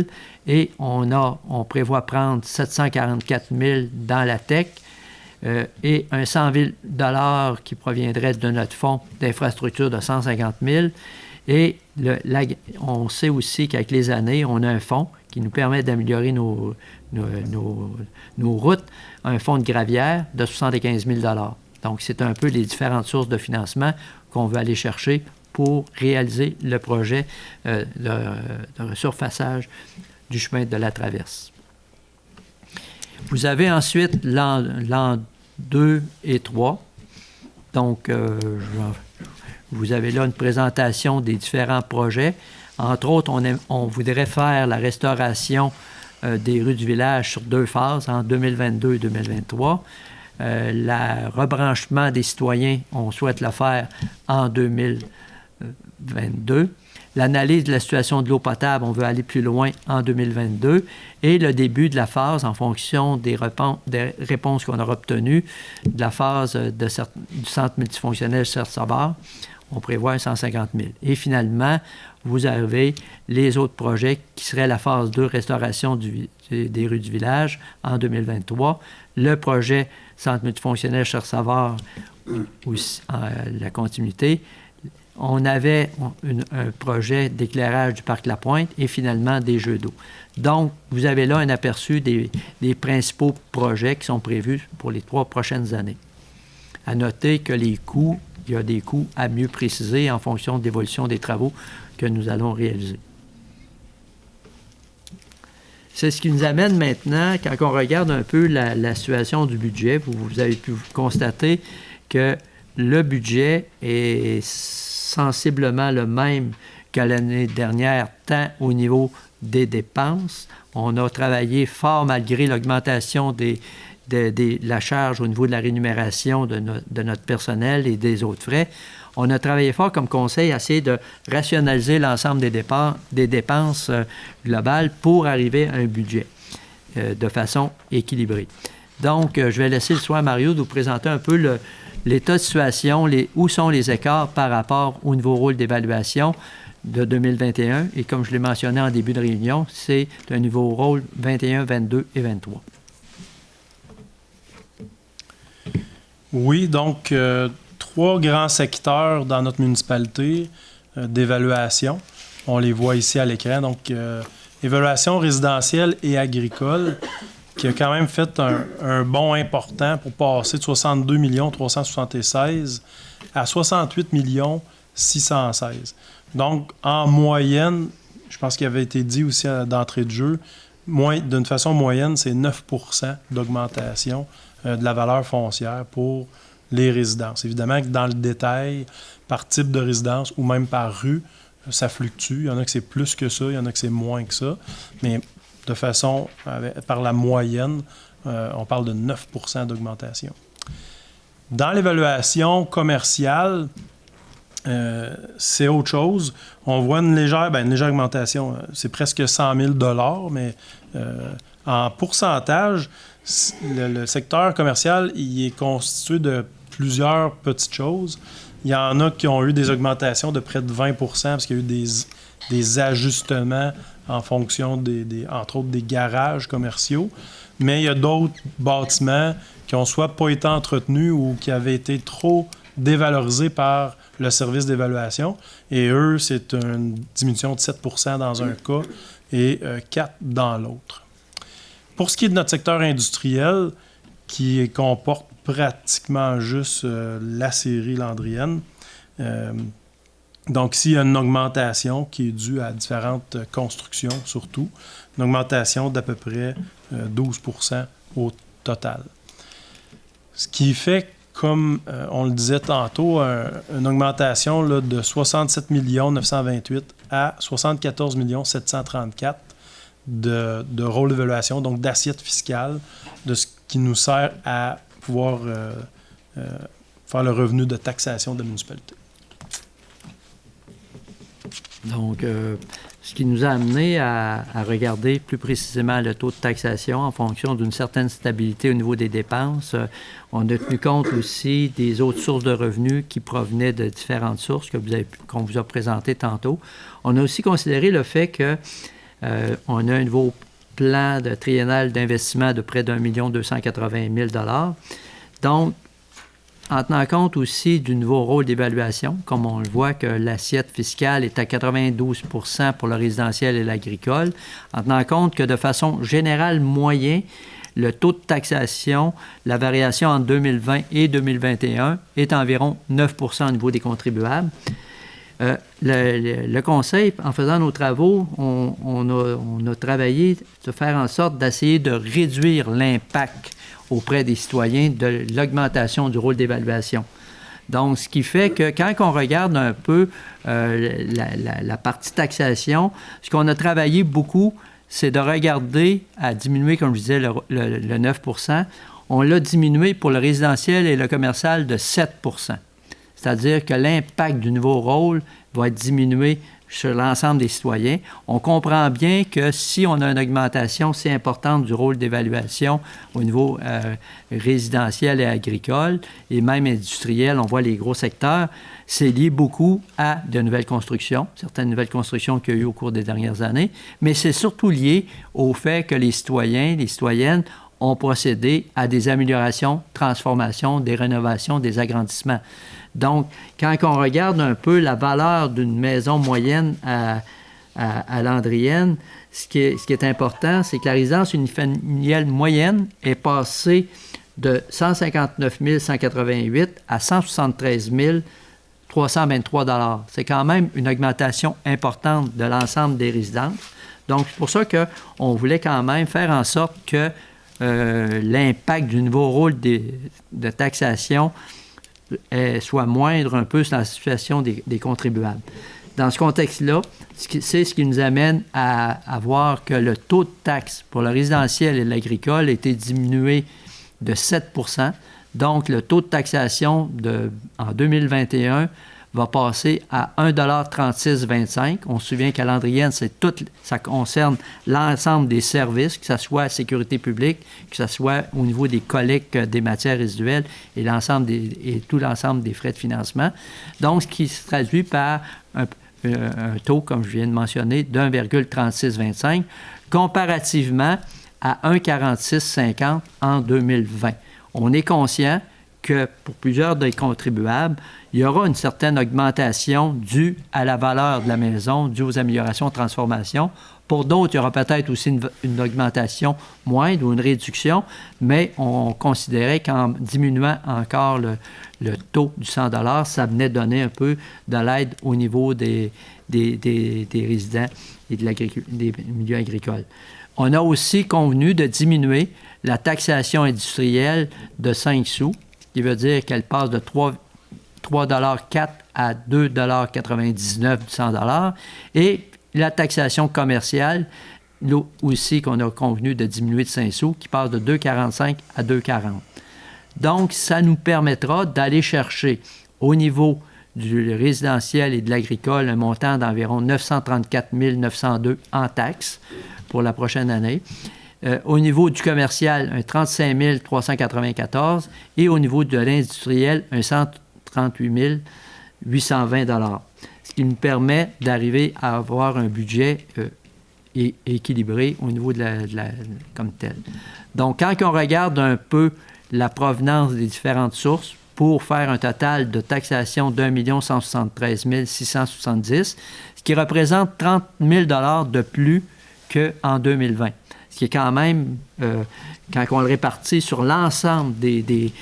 A: et on prévoit prendre 744 000 dans la TEC et un 100 000 $ qui proviendrait de notre fonds d'infrastructure de 150 000. Et on sait aussi qu'avec les années, on a un fonds qui nous permet d'améliorer nos routes, un fonds de gravière de 75 000 $. Donc, c'est un peu les différentes sources de financement qu'on veut aller chercher pour réaliser le projet de resurfaçage du chemin de la traverse. Vous avez ensuite l'an 2 et 3. Donc, vous avez là une présentation des différents projets. Entre autres, on voudrait faire la restauration des rues du village sur 2 phases, en 2022 et 2023. Le rebranchement des citoyens, on souhaite le faire en 2022. L'analyse de la situation de l'eau potable, on veut aller plus loin en 2022. Et le début de la phase, en fonction des réponses qu'on aura obtenues, de la phase du centre multifonctionnel Serge Savard, on prévoit 150 000. Et finalement, vous avez les autres projets qui seraient la phase 2, restauration des rues du village en 2023, le projet centre multifonctionnel Cher-Savard, la continuité. On avait un projet d'éclairage du parc La Pointe et finalement des jeux d'eau. Donc, vous avez là un aperçu des principaux projets qui sont prévus pour les 3 prochaines années. À noter que les coûts, il y a des coûts à mieux préciser en fonction de l'évolution des travaux que nous allons réaliser. C'est ce qui nous amène maintenant, quand on regarde un peu la situation du budget, vous avez pu constater que le budget est sensiblement le même que l'année dernière, tant au niveau des dépenses. On a travaillé fort malgré l'augmentation de la charge au niveau de la rémunération de notre personnel et des autres frais. On a travaillé fort comme conseil à essayer de rationaliser l'ensemble des dépenses globales pour arriver à un budget de façon équilibrée. Donc, je vais laisser le soin à Mario de vous présenter un peu l'état de situation, où sont les écarts par rapport au nouveau rôle d'évaluation de 2021. Et comme je l'ai mentionné en début de réunion, c'est un nouveau rôle 21, 22 et 23.
B: Oui, donc 3 grands secteurs dans notre municipalité d'évaluation. On les voit ici à l'écran. Donc, évaluation résidentielle et agricole, qui a quand même fait un bond important pour passer de 62 376 à 68 616. Donc, en moyenne, je pense qu'il avait été dit aussi d'entrée de jeu, d'une façon moyenne, c'est 9 % d'augmentation de la valeur foncière pour les résidences. Évidemment que dans le détail, par type de résidence ou même par rue, ça fluctue. Il y en a que c'est plus que ça, il y en a que c'est moins que ça. Mais de façon, par la moyenne, on parle de 9 % d'augmentation. Dans l'évaluation commerciale, c'est autre chose. On voit une légère augmentation. C'est presque 100 000 $, mais en pourcentage, le secteur commercial, il est constitué de plusieurs petites choses. Il y en a qui ont eu des augmentations de près de 20 % parce qu'il y a eu des ajustements en fonction, entre autres, des garages commerciaux. Mais il y a d'autres bâtiments qui n'ont soit pas été entretenus ou qui avaient été trop dévalorisés par le service d'évaluation. Et eux, c'est une diminution de 7 % dans un cas et 4 % dans l'autre. Pour ce qui est de notre secteur industriel, qui comporte pratiquement juste l'aciérie Landrienne, donc ici, il y a une augmentation qui est due à différentes constructions, surtout. Une augmentation d'à peu près 12 % au total. Ce qui fait, comme on le disait tantôt, une augmentation là, de 67 928 à 74 734 de rôle d'évaluation, donc d'assiette fiscale, de ce qui nous sert à pouvoir faire le revenu de taxation de la municipalité.
A: Donc, ce qui nous a amené à regarder plus précisément le taux de taxation en fonction d'une certaine stabilité au niveau des dépenses. On a tenu compte aussi des autres sources de revenus qui provenaient de différentes sources qu'on vous a présentées tantôt. On a aussi considéré le fait qu'on a un nouveau plan de triennal d'investissement de près d'1 280 000 $. Donc, en tenant compte aussi du nouveau rôle d'évaluation, comme on le voit que l'assiette fiscale est à 92 % pour le résidentiel et l'agricole, en tenant compte que de façon générale moyen, le taux de taxation, la variation entre 2020 et 2021 est environ 9 % au niveau des contribuables. Le Conseil, en faisant nos travaux, on a travaillé de faire en sorte d'essayer de réduire l'impact auprès des citoyens de l'augmentation du rôle d'évaluation. Donc, ce qui fait que quand on regarde un peu la partie taxation, ce qu'on a travaillé beaucoup, c'est de regarder à diminuer, comme je disais, le 9 %. On l'a diminué pour le résidentiel et le commercial de 7 %. C'est-à-dire que l'impact du nouveau rôle va être diminué sur l'ensemble des citoyens. On comprend bien que si on a une augmentation si importante du rôle d'évaluation au niveau résidentiel et agricole, et même industriel, on voit les gros secteurs, c'est lié beaucoup à de nouvelles constructions, certaines nouvelles constructions qu'il y a eu au cours des dernières années, mais c'est surtout lié au fait que les citoyens, les citoyennes ont procédé à des améliorations, transformations, des rénovations, des agrandissements. Donc, quand on regarde un peu la valeur d'une maison moyenne à Landrienne, ce qui est important, c'est que la résidence unifamiliale moyenne est passée de 159 188 à 173 323 $. C'est quand même une augmentation importante de l'ensemble des résidences. Donc, c'est pour ça qu'on voulait quand même faire en sorte que l'impact du nouveau rôle de taxation soit moindre un peu sur la situation des contribuables. Dans ce contexte-là, c'est ce qui nous amène à voir que le taux de taxe pour le résidentiel et l'agricole a été diminué de 7 %. Donc, le taux de taxation en 2021 va passer à 1,3625 $. On se souvient qu'à Landrienne, ça concerne l'ensemble des services, que ce soit sécurité publique, que ce soit au niveau des collectes des matières résiduelles et tout l'ensemble des frais de financement. Donc, ce qui se traduit par un taux, comme je viens de mentionner, d'1,3625 comparativement à 1,4650 en 2020. On est conscient que pour plusieurs des contribuables, il y aura une certaine augmentation due à la valeur de la maison, due aux améliorations, transformations. Pour d'autres, il y aura peut-être aussi une augmentation moindre ou une réduction, mais on considérait qu'en diminuant encore le taux du 100 $, ça venait donner un peu de l'aide au niveau des résidents et des milieux agricoles. On a aussi convenu de diminuer la taxation industrielle de 5 sous, ce qui veut dire qu'elle passe de 3,04 $ à 2,99 $ du 100 $. Et la taxation commerciale, là aussi qu'on a convenu de diminuer de 5 sous, qui passe de 2,45 $ à 2,40 $. Donc, ça nous permettra d'aller chercher au niveau du résidentiel et de l'agricole un montant d'environ 934 902 en taxes pour la prochaine année. Au niveau du commercial, un 35 394 et au niveau de l'industriel, un 138 820 $. Ce qui nous permet d'arriver à avoir un budget équilibré au niveau comme tel. Donc, quand on regarde un peu la provenance des différentes sources pour faire un total de taxation d'1 173 670, ce qui représente 30 000 $ de plus qu'en 2020. Ce qui est quand même, quand on le répartit sur l'ensemble des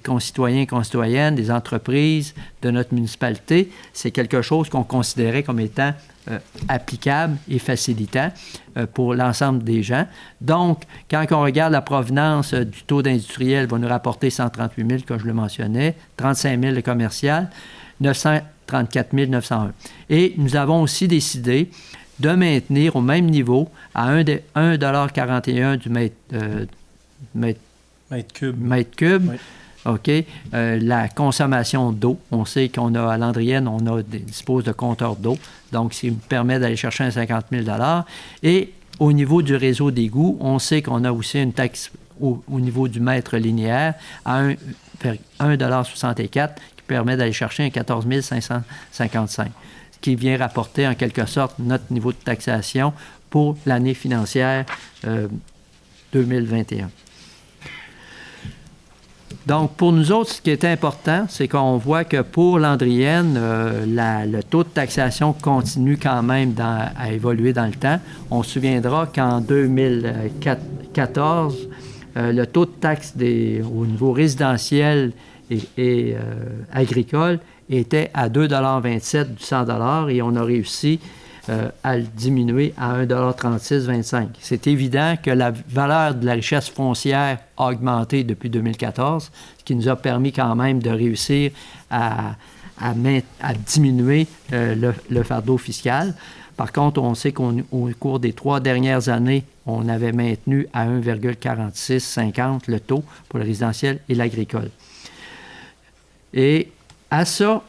A: concitoyens et concitoyennes, des entreprises de notre municipalité, c'est quelque chose qu'on considérait comme étant applicable et facilitant pour l'ensemble des gens. Donc, quand on regarde la provenance du taux d'industriel, va nous rapporter 138 000, comme je le mentionnais, 35 000 de commercial, 934 901. Et nous avons aussi décidé de maintenir au même niveau à 1,41 $ du mètre cube. Oui. OK. La consommation d'eau. On sait qu'on a à Landrienne, dispose de compteurs d'eau. Donc, ça nous permet d'aller chercher un 50 000 $. Et au niveau du réseau d'égouts, on sait qu'on a aussi une taxe au niveau du mètre linéaire à 1,64 $ qui permet d'aller chercher un 14 555, ce qui vient rapporter en quelque sorte notre niveau de taxation pour l'année financière 2021. Donc, pour nous autres, ce qui est important, c'est qu'on voit que pour Landrienne, le taux de taxation continue quand même à évoluer dans le temps. On se souviendra qu'en 2014, le taux de taxe au niveau résidentiel et agricole était à 2,27 $ du 100 $ et on a réussi à le diminuer à 1,3625 $. C'est évident que la valeur de la richesse foncière a augmenté depuis 2014, ce qui nous a permis quand même de réussir à diminuer le fardeau fiscal. Par contre, on sait qu'au cours des 3 dernières années, on avait maintenu à 1,4650 le taux pour le résidentiel et l'agricole. Et à ça,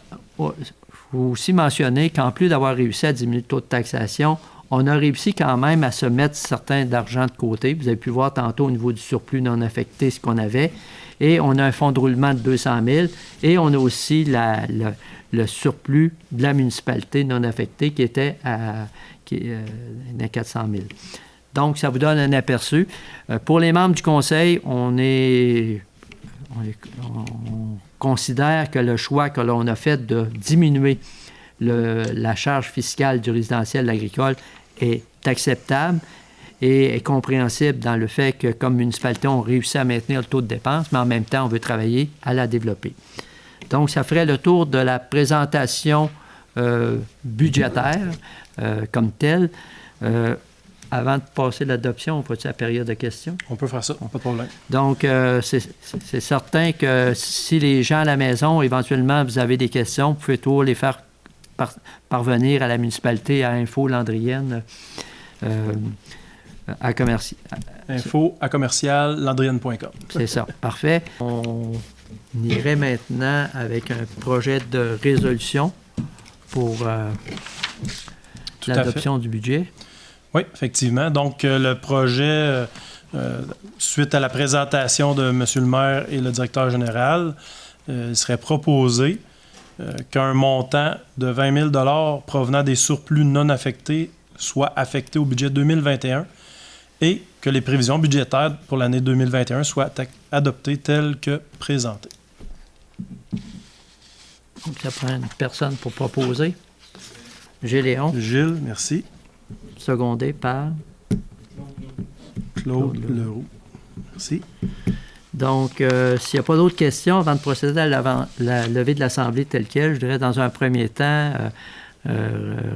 A: vous aussi mentionner qu'en plus d'avoir réussi à diminuer le taux de taxation, on a réussi quand même à se mettre certains d'argent de côté. Vous avez pu voir tantôt au niveau du surplus non affecté ce qu'on avait. Et on a un fonds de roulement de 200 000. Et on a aussi le surplus de la municipalité non affectée qui était à 400 000. Donc, ça vous donne un aperçu. Pour les membres du conseil, on considère que le choix que l'on a fait de diminuer la charge fiscale du résidentiel agricole est acceptable et est compréhensible dans le fait que, comme municipalité, on réussit à maintenir le taux de dépense, mais en même temps, on veut travailler à la développer. Donc, ça ferait le tour de la présentation budgétaire comme telle. Avant de passer l'adoption, on peut-tu la période de questions?
B: On peut faire ça, pas de problème.
A: Donc, c'est certain que si les gens à la maison, éventuellement, vous avez des questions, vous pouvez toujours les faire parvenir à la municipalité à info-landrienne
B: info@commercial-landrienne.com.
A: C'est ça, parfait. On irait maintenant avec un projet de résolution pour l'adoption du budget.
B: Oui, effectivement. Donc, le projet, suite à la présentation de M. le maire et le directeur général, il serait proposé qu'un montant de 20 000 provenant des surplus non affectés soit affecté au budget 2021 et que les prévisions budgétaires pour l'année 2021 soient adoptées telles que présentées.
A: Donc, ça prend une personne pour proposer. Géléon.
B: Gilles, merci.
A: Secondé par
B: Claude Leroux. Merci.
A: Donc, s'il n'y a pas d'autres questions, avant de procéder à la levée de l'Assemblée telle quelle, je voudrais dans un premier temps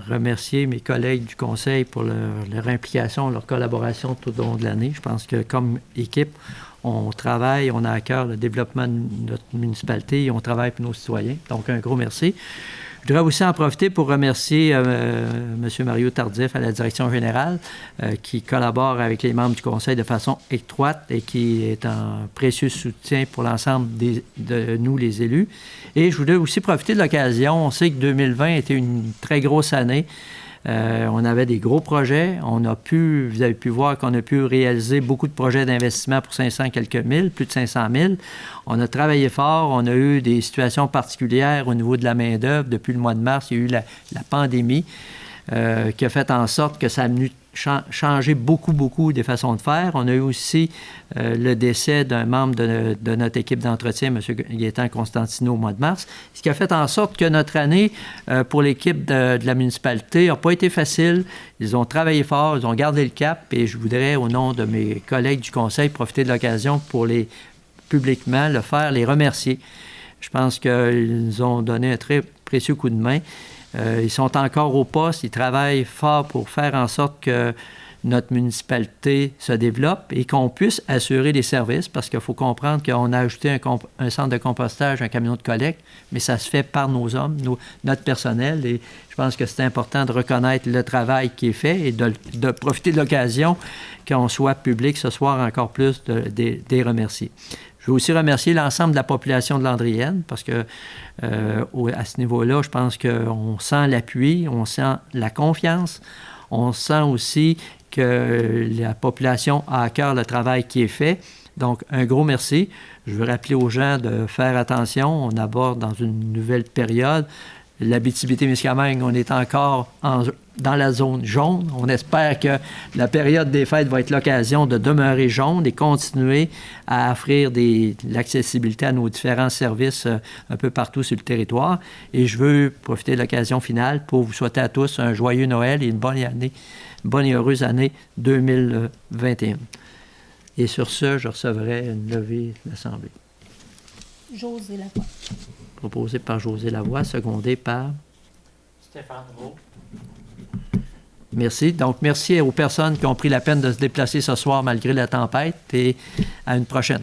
A: remercier mes collègues du Conseil pour leur implication, leur collaboration tout au long de l'année. Je pense que comme équipe, on travaille, on a à cœur le développement de notre municipalité et on travaille pour nos citoyens. Donc, un gros merci. Je voudrais aussi en profiter pour remercier M. Mario Tardif à la direction générale qui collabore avec les membres du Conseil de façon étroite et qui est un précieux soutien pour l'ensemble de nous, les élus. Et je voudrais aussi profiter de l'occasion. On sait que 2020 était une très grosse année. On avait des gros projets. Vous avez pu voir qu'on a pu réaliser beaucoup de projets d'investissement pour 500 quelques mille, plus de 500 000. On a travaillé fort. On a eu des situations particulières au niveau de la main-d'œuvre. Depuis le mois de mars, il y a eu la pandémie qui a fait en sorte que ça a changé beaucoup des façons de faire. On a eu aussi le décès d'un membre de notre équipe d'entretien, M. Gaétan Constantino, au mois de mars, ce qui a fait en sorte que notre année pour l'équipe de la municipalité n'a pas été facile. Ils ont travaillé fort, ils ont gardé le cap et je voudrais, au nom de mes collègues du Conseil, profiter de l'occasion pour publiquement les remercier. Je pense qu'ils nous ont donné un très précieux coup de main. Ils sont encore au poste, ils travaillent fort pour faire en sorte que notre municipalité se développe et qu'on puisse assurer les services, parce qu'il faut comprendre qu'on a ajouté un centre de compostage, un camion de collecte, mais ça se fait par nos hommes, notre personnel, et je pense que c'est important de reconnaître le travail qui est fait et de profiter de l'occasion qu'on soit public ce soir encore plus des remercier. Je veux aussi remercier l'ensemble de la population de Landrienne parce que à ce niveau-là, je pense qu'on sent l'appui, on sent la confiance, on sent aussi que la population a à cœur le travail qui est fait. Donc, un gros merci. Je veux rappeler aux gens de faire attention. On aborde dans une nouvelle période. L'Abitibi-Témiscamingue, on est encore dans la zone jaune. On espère que la période des fêtes va être l'occasion de demeurer jaune et continuer à offrir l'accessibilité à nos différents services un peu partout sur le territoire. Et je veux profiter de l'occasion finale pour vous souhaiter à tous un joyeux Noël et une bonne et heureuse année 2021. Et sur ce, je recevrai une levée de l'Assemblée.
C: José Lavoie.
A: Proposé par José Lavoie, secondé par
D: Stéphane Roux.
A: Merci. Donc, merci aux personnes qui ont pris la peine de se déplacer ce soir malgré la tempête et à une prochaine.